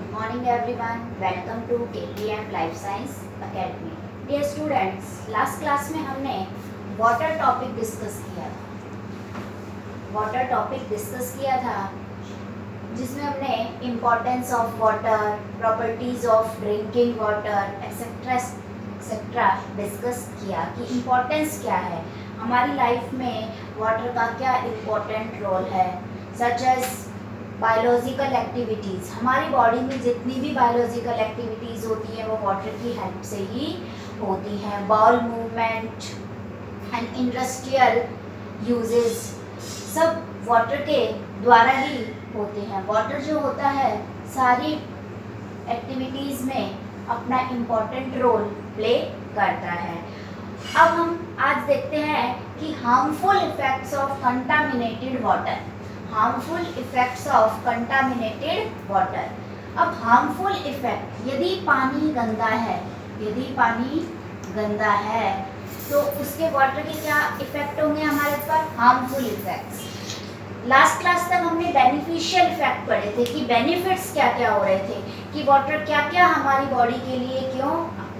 Good morning everyone. Welcome to KPM Life Science Academy. Dear students, last class में हमने water topic discuss किया था। Water topic discuss किया था जिसमें हमने importance of water, properties of drinking water etcetera etcetera discuss किया कि इम्पोर्टेंस क्या है, हमारी लाइफ में वाटर का क्या इम्पोर्टेंट रोल है। सच एज बायोलॉजिकल एक्टिविटीज़, हमारी बॉडी में जितनी भी बायोलॉजिकल एक्टिविटीज़ होती हैं वो वाटर की हेल्प से ही होती हैं। Bowel movement and industrial uses सब वाटर के द्वारा ही होते हैं। वाटर जो होता है सारी एक्टिविटीज़ में अपना इम्पोर्टेंट रोल प्ले करता है। अब हम आज देखते हैं कि harmful effects of contaminated water. Harmful effects of contaminated water. अब हार्मफुल इफेक्ट, यदि पानी गंदा है तो उसके वाटर के क्या इफेक्ट होंगे हमारे ऊपर? Harmful effects. लास्ट क्लास तक हमने बेनिफिशियल इफेक्ट पढ़े थे कि बेनिफिट्स क्या क्या हो रहे थे, कि वाटर क्या क्या हमारी बॉडी के लिए क्यों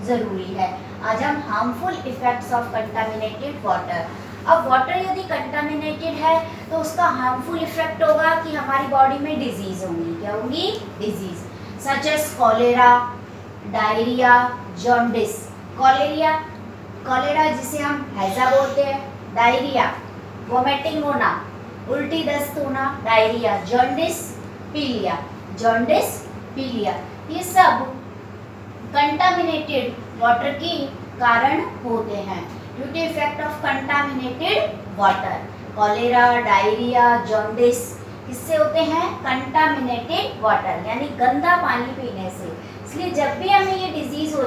ज़रूरी है। आज हम harmful effects of contaminated water. अब वाटर यदि कंटामिनेटेड है तो उसका हार्मफुल इफेक्ट होगा कि हमारी बॉडी में डिजीज होंगी। क्या होंगी? Disease such as cholera, diarrhoea, jaundice. Cholera जिसे हम हैजा बोलते हैं, डायरिया वोमिटिंग होना, उल्टी दस्त होना, डायरिया, जॉन्डिस पीलिया, ये सब कंटामिनेटेड वाटर के कारण होते हैं। Due to effect of contaminated water, cholera, diarrhoea, jaundice किससे होते हैं? कंटामिनेटेड वाटर यानी गंदा पानी पीने से। इसलिए जब भी हमें ये डिजीज हो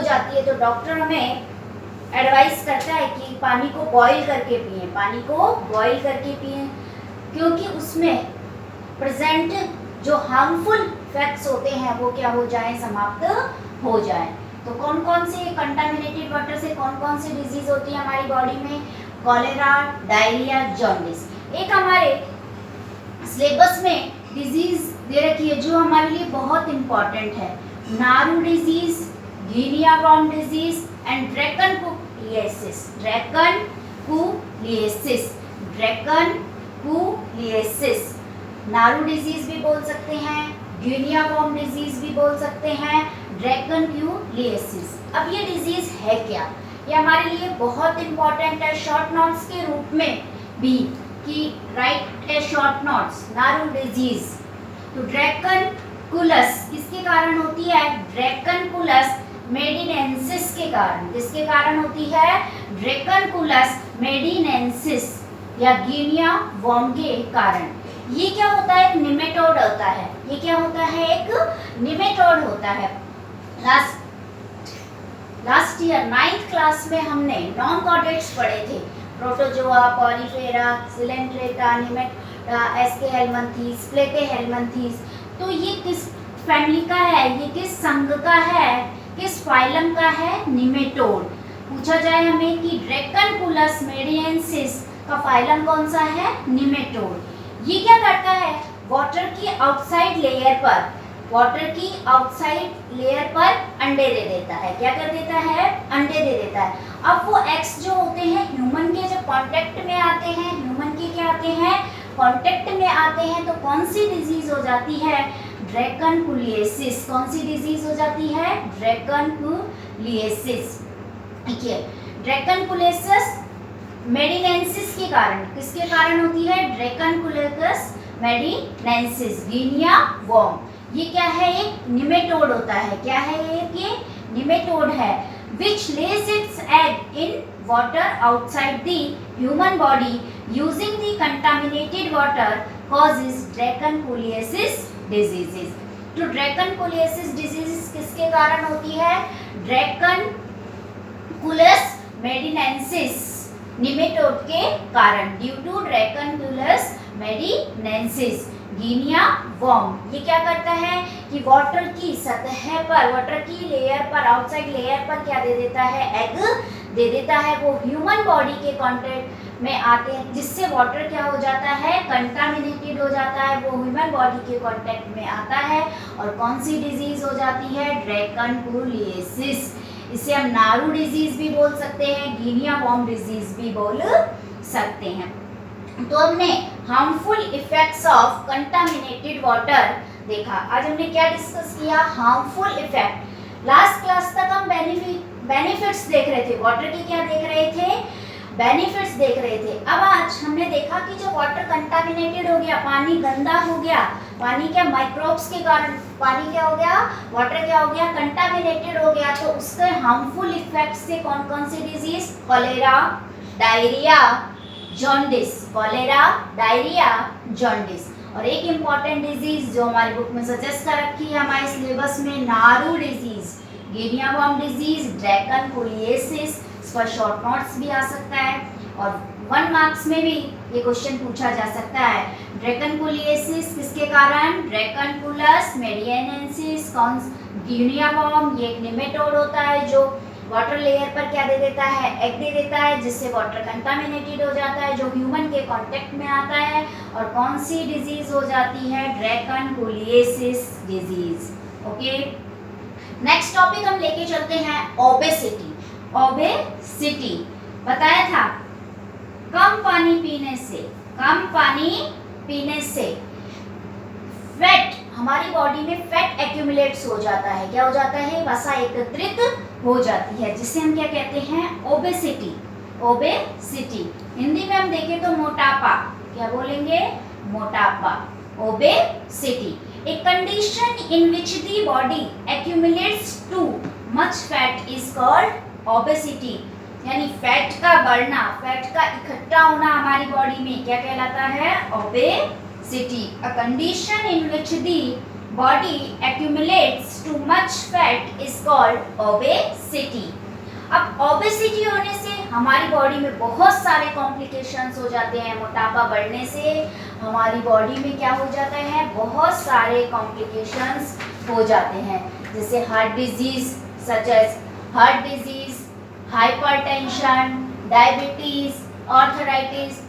जाती है तो डॉक्टर हमें एडवाइस करता है कि पानी को बॉईल करके पिएं, क्योंकि उसमें प्रेजेंट जो हार्मफुल इफेक्ट्स होते हैं वो क्या हो जाएं? समाप्त हो जाएं। तो कौन कौन से कंटामिनेटेड वाटर से कौन कौन सी डिजीज होती है हमारी बॉडी में? Cholera, diarrhoea, jaundice. एक हमारे सिलेबस में डिजीज दे रखी है जो हमारे लिए बहुत इंपॉर्टेंट है, naru disease, guinea worm disease and dracunculiasis. Naru disease भी बोल सकते हैं, गिनिया वॉर्म डिजीज भी बोल सकते हैं, ड्रैकनकुलिएसिस। अब ये डिजीज है क्या? ये हमारे लिए बहुत इंपॉर्टेंट है शॉर्ट नोट्स के रूप में भी, कि राइट है शॉर्ट नोट्स। नारू डिजीज तो ड्रैकनकुलस किसके कारण होती है? ड्रैकनकुलस मेडिनेंसिस के कारण। किसके कारण होती है? ड्रैकनकुलस मेडिनेंसिस या गिनिया वॉर्म के कारण। ये क्या होता है? एक निमेटोड होता है। ये क्या होता है? एक निमेटोड होता है। लास्ट ईयर 9th क्लास में हमने नॉन कॉर्डेट्स पढ़े थे, प्रोटोजोआ, पॉलीफेरा, सिलेंट्रेटा, निमेटा, एस्केहेलमिंथीज, प्लेटेहेलमिंथीज। तो ये किस फैमिली का है? ये किस संघ का है? किस फाइलम का है? निमेटोड। पूछा जाए हमें कि ड्रैकनकुलस मेडिनेंसिस का फाइलम कौन सा है? निमेटोड। ये क्या करता है? वाटर की आउटसाइड लेयर पर अंडे दे देता है। क्या कर देता है? अंडे दे देता है। अब वो एग्स जो होते हैं ह्यूमन के जब कांटेक्ट में आते हैं, तो कौन सी डिजीज हो जाती है? ड्रैकनकुलिएसिस। कौन सी डिजीज हो जाती है? ड्रैकनकुलिएसिस। देखिए, ड्रैकनकुलिएसिस मेडिनेंसिस के कारण, किसके कारण होती है? ड्रैकनकुलिएसिस मेडिनेंसिस, गिनिया वॉर्म। ये क्या है? एक निमेटोड होता है। क्या है ये निमेटोड है, which lays its egg in water outside the human body using the contaminated water causes ड्रैकनकुलिएसिस diseases। तो ड्रैकनकुलिएसिस डिजीज किसके कारण होती है? ड्रैकनकुलस मेडिनेंसिस निमेटोड के कारण, ड्यू टू ड्रैकनकुलस मेडिनेंसिस गिनिया वॉर्म। ये क्या करता है कि वाटर की सतह पर, वाटर की लेयर पर, आउटसाइड लेयर पर क्या दे देता है? एग दे देता है। वो ह्यूमन बॉडी के में आते हैं, जिससे वाटर क्या हो जाता है, कंटामिनेटेड हो जाता है, वो ह्यूमन बॉडी के कांटेक्ट में आता है और कौन सी डिजीज हो जाती है, ड्रैकनकुलियोसिस। इसे हम नारू डिजीज भी बोल सकते हैं, गिनिया वॉर्म डिजीज भी बोल सकते हैं। तो हमने harmful effects of contaminated water देखा। आज हमने क्या डिस्कस किया, हार्मफुल इफेक्ट। लास्ट क्लास तक हम बेनिफिट्स देख रहे थे, वाटर के क्या देख रहे थे, बेनिफिट्स देख रहे थे। अब आज हमने देखा कि जो वाटर कंटामिनेटेड हो गया, पानी गंदा हो गया, पानी क्या माइक्रोब्स के कारण पानी क्या हो गया, वाटर क्या हो गया, कंटामिनेटेड हो गया, तो उसके हार्मफुल इफेक्ट से कौन कौन सी disease, cholera, diarrhoea, jaundice, cholera, diarrhoea, jaundice. और एक इम्पॉर्टेंट डिजीज जो हमारी बुक में सजेस्ट कर रखी है हमारे सिलेबस में, नारू डिजीज, गिनिया वॉर्म डिजीज, ड्रैकनकुलियोसिस। इस पर शॉर्ट नोट्स भी आ सकता है और 1 मार्क्स में भी ये क्वेश्चन पूछा जा सकता है। ड्रैकनकुलियोसिस किसके कारण, ड्रैकनकुलस मेडियनेंसिस, कौन, गिनिया वॉर्म ये एक निमेटोड होता है जो वाटर लेयर पर क्या दे देता है, एग दे देता है, जिससे वाटर कंटामिनेटेड हो जाता है, जो ह्यूमन के कांटेक्ट में आता है। और कौन सी डिजीज हो जाती है, ड्रैकनकुलियोसिस डिजीज। ओके, नेक्स्ट टॉपिक हम लेके चलते हैं ओबेसिटी। ओबेसिटी बताया था कम पानी पीने से फैट, हमारी बॉडी में फैट एक्यूमुलेट्स हो जाता है, क्या हो जाता है, वसा एकत्रित हो जाती है, जिसे हम क्या कहते हैं, ओबेसिटी। ओबेसिटी हिंदी में हम देखें तो मोटापा, क्या बोलेंगे, मोटापा, obesity. A condition in which the body accumulates too much fat is called obesity। यानी फैट का बढ़ना, फैट का इकट्ठा होना हमारी बॉडी में क्या कहलाता है, obesity। A condition in which the body accumulates too much fat is called obesity। अब ओबेसिटी होने से हमारी बॉडी में बहुत सारे कॉम्प्लिकेशंस हो जाते हैं। मोटापा बढ़ने से हमारी बॉडी में क्या हो जाता है, बहुत सारे कॉम्प्लिकेशंस हो जाते हैं, जैसे heart disease, such as heart disease, hypertension, diabetes, arthritis.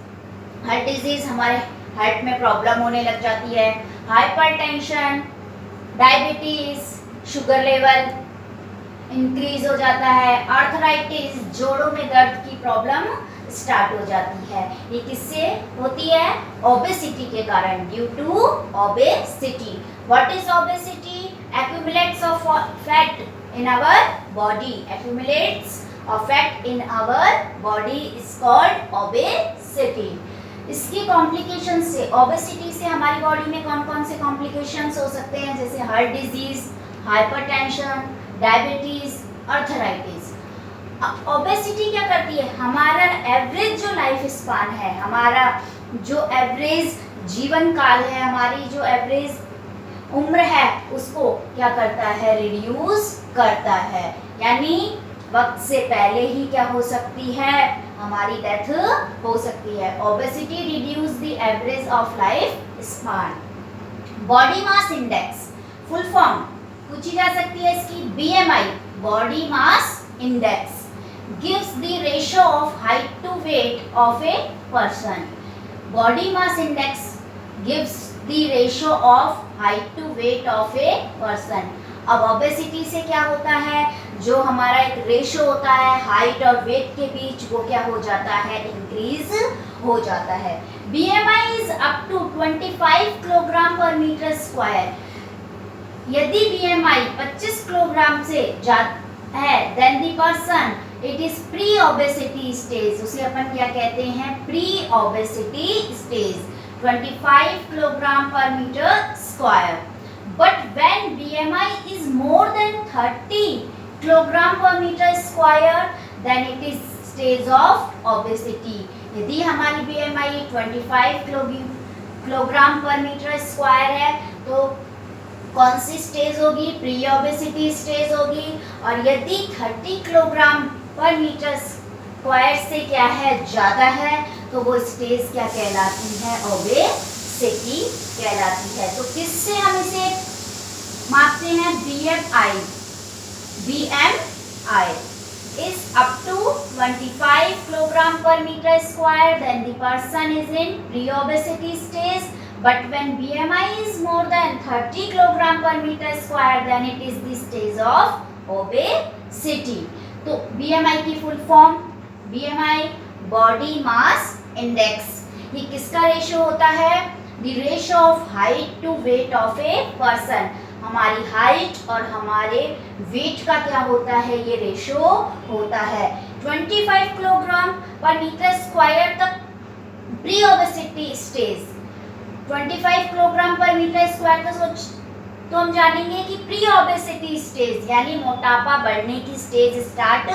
Heart disease हमारे हार्ट में प्रॉब्लम होने लग जाती है, hypertension, diabetes, sugar level increase हो जाता है, आर्थराइटिस, जोड़ों में दर्द की प्रॉब्लम स्टार्ट हो जाती है। ये किससे होती है, ओबेसिटी के कारण, due to obesity. What is obesity, accumulates of fat in our body, accumulates of fat in our body is called obesity। इसकी कॉम्प्लिकेशन से, ओबेसिटी से हमारी बॉडी में कौन कौन से कॉम्प्लिकेशंस हो सकते हैं, जैसे heart disease, hypertension, diabetes, arthritis. Obesity क्या करती है, हमारा एवरेज जो लाइफ स्पान है, हमारा जो एवरेज जीवन काल है, हमारी जो एवरेज उम्र है, उसको क्या करता है, रिड्यूस करता है। यानी वक्त से पहले ही क्या हो सकती है, हमारी डेथ हो सकती है। Obesity reduce the average of life span. Body mass index, full form पूछी जा सकती है इसकी, BMI, body mass index, gives the ratio of height to weight of a person। body mass index gives the ratio of height to weight of a person। अब obesity से क्या होता है, जो हमारा एक रेशो होता है हाइट और वेट के बीच, वो क्या हो जाता है, इंक्रीज हो जाता है। BMI is up to 25 kilogram per metre square. यदि BMI 25 किलोग्राम से ज्यादा है, then the person it is pre-obesity stage, उसे अपन क्या कहते हैं, pre-obesity stage, 25 kilogram per metre square. But when BMI is more than 30 kilogram per metre square, then it is stage of obesity। यदि हमारी BMI 25 kilogram per metre square है, तो कौन सी stage होगी, प्री ओबेसिटी स्टेज होगी। और यदि 30 kilogram per metre square से क्या है, ज़्यादा है, तो वो स्टेज क्या कहलाती है, ओबेसिटी कहलाती है। तो किससे हम इसे मापते हैं, BMI। is up to 25 kilogram per meter square, then the person is in pre-obesity stage. But when BMI is more than 30 kilogram per meter square, then it is the stage of obesity. तो BMI की full form, BMI body mass index, ये किसका ratio होता है? The ratio of height to weight of a person. हमारी height और हमारे wait का क्या होता है? ये रेशो होता है। 25 किलोग्राम पर मीटर स्क्वायर तक pre obesity stage, 25 kilogram per metre square का तो हम जानेंगे कि प्री ओबेसिटी स्टेज यानी मोटापा बढ़ने की स्टेज स्टार्ट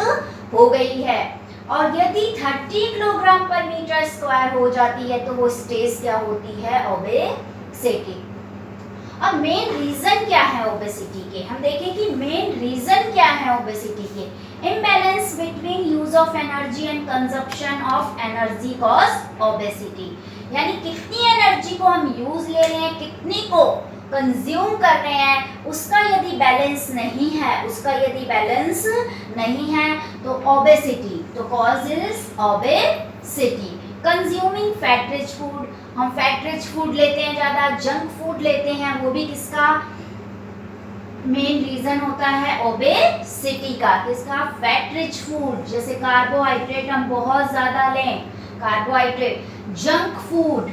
हो गई है। और यदि 30 किलोग्राम पर मीटर स्क्वायर हो जाती है तो वो स्टेज क्या होती है? ओबेसिटी। अब मेन रीजन क्या है ओबेसिटी के? हम देखें कि मेन रीजन क्या है ओबेसिटी के। Imbalance between use of energy and consumption of energy cause obesity, यानी कितनी एनर्जी को हम यूज ले रहे हैं, कितनी को कंज्यूम कर रहे हैं, उसका यदि बैलेंस नहीं है, उसका यदि बैलेंस नहीं है तो ओबेसिटी, तो cause is obesity. Consuming fat rich food, हम फैट रिच फूड लेते हैं ज़्यादा, जंक फूड लेते हैं, वो भी किसका मेन रीजन होता है? ओबेसिटी का। किसका? फैट रिच फूड, जैसे कार्बोहाइड्रेट हम बहुत ज़्यादा लें, carbohydrate. Junk food,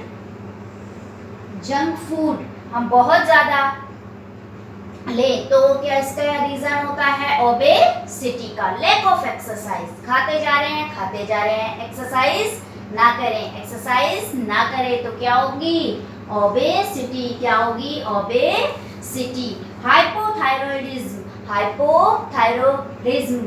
junk food हम बहुत ज़्यादा ले तो क्या इसका रीजन होता है? ओबेसिटी का। लैक ऑफ एक्सरसाइज, खाते जा रहे हैं खाते जा रहे हैं, एक्सरसाइज ना करें, एक्सरसाइज ना करें तो क्या होगी? ओबेसिटी। क्या होगी? Obesity. Hypothyroidism, hypothyroidism,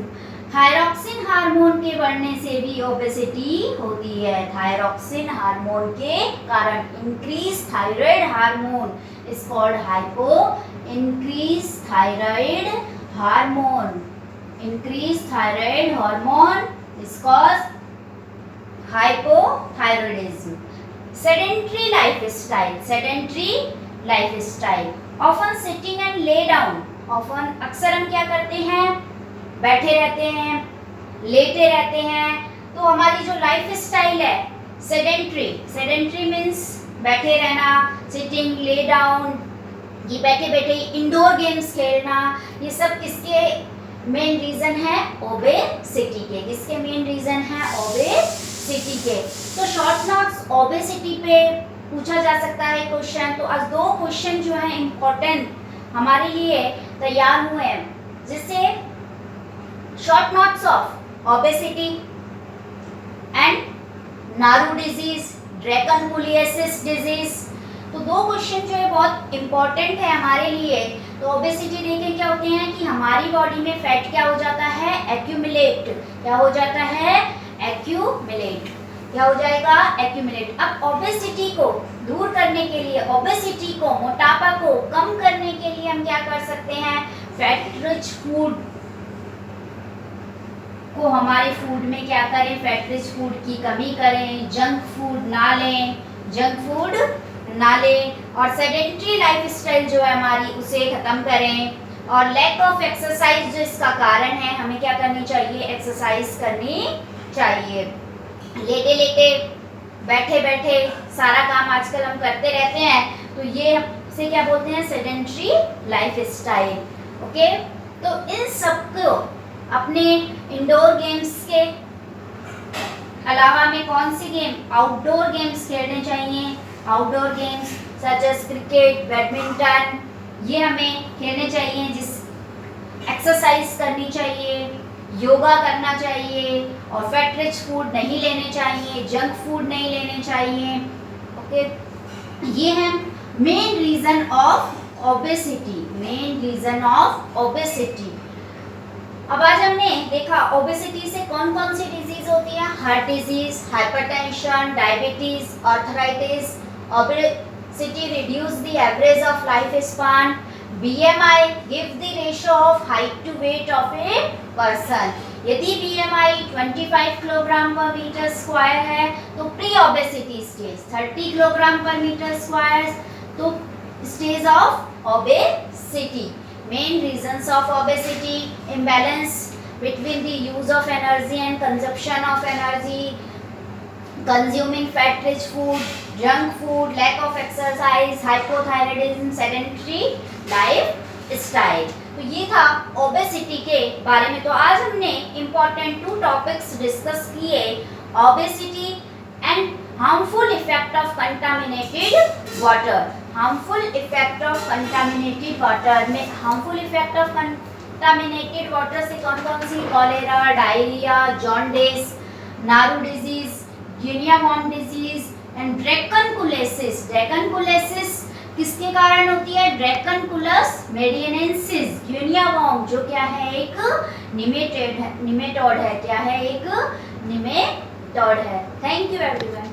thyroxine hormone के बढ़ने से भी ओबेसिटी होती है। थायरॉक्सिन हार्मोन के कारण increase thyroid hormone is called hypo, increase thyroid hormone, increase thyroid hormone is called hypothyroidism. Sedentary lifestyle, sedentary lifestyle, often sitting and lay down, often अक्सर हम क्या करते हैं? बैठे रहते हैं, लेटे रहते हैं। तो हमारी जो लाइफ स्टाइल है सेडेंट्री, सेडेंट्री मीन्स बैठे रहना, सिटिंग, ले डाउन, ये बैठे बैठे इंडोर गेम्स खेलना, ये सब किसके मेन रीजन है? ओबेसिटी के। किसके मेन रीजन है? ओबेसिटी के। तो शॉर्ट नोट्स ओबेसिटी पे पूछा जा सकता है क्वेश्चन। तो आज दो क्वेश्चन जो है इम्पोर्टेंट हमारे लिए तैयार हुए हैं, जिससे short notes of obesity and naru disease, dracunculiasis disease. तो दो क्वेश्चन जो है बहुत इम्पोर्टेंट है हमारे लिए। तो ओबेसिटी देखें क्या होते हैं कि हमारी बॉडी में फैट क्या हो जाता है? एक्यूमुलेट। क्या हो जाता है? एक्यूमुलेट। क्या हो जाएगा? एक्यूमुलेट। अब ओबेसिटी को दूर करने के लिए, ओबेसिटी को, मोटापा को कम करने के लिए हम क्या कर सकते हैं? फैट रिच फूड को हमारे फूड में क्या करें? फैट रिच फूड की कमी करें, जंक फूड ना लें, जंक फूड ना लें, और सेडेंट्री लाइफस्टाइल जो है हमारी उसे खत्म करें। और लैक ऑफ एक्सरसाइज जो इसका कारण है, हमें क्या करनी चाहिए? एक्सरसाइज करनी चाहिए। लेटे लेटे, बैठे बैठे सारा काम आजकल हम करते रहते हैं, तो ये से क्या बोलते हैं? Sedentary lifestyle. ओके, तो इन सबको अपने इंडोर गेम्स के अलावा में कौन सी गेम? आउटडोर गेम्स खेलने चाहिए। Outdoor games such as cricket, badminton, ये हमें खेलने चाहिए। जिस एक्सरसाइज करनी चाहिए, योगा करना चाहिए, और फैट रिच फूड नहीं लेने चाहिए, जंक फूड नहीं लेने चाहिए। ओके, ये है main reason of obesity, main reason of obesity. अब आज हमने देखा ओबेसिटी से कौन कौन सी डिजीज होती है? Heart disease, hypertension, diabetes, arthritis. Obesity reduce the average of lifespan. BMI give the ratio of height to weight of a person. यदि BMI 25 kilogram per metre square है तो pre obesity stage, 30 kilogram per metre square तो stage of obesity. Main reasons of obesity: imbalance between the use of energy and consumption of energy, consuming fat-rich food, junk food, lack of exercise, hypothyroidism, sedentary lifestyle. तो ये था obesity के बारे में। तो आज हमने इम्पोर्टेंट 2 टॉपिक्स डिस्कस किए, obesity and harmful effect of contaminated water. Harmful effect of contaminated water में harmful effect of contaminated water से कौन कौन सी? Cholera, diarrhoea, jaundice, naru disease, guinea worm disease and dracunculiasis. Dracunculiasis किसके कारण होती है? ड्रैकनकुलस मेडिनेंसिस, गिनिया वॉर्म, जो क्या है? एक निमेटोड है। क्या है? एक निमेटोड है। Thank you everyone.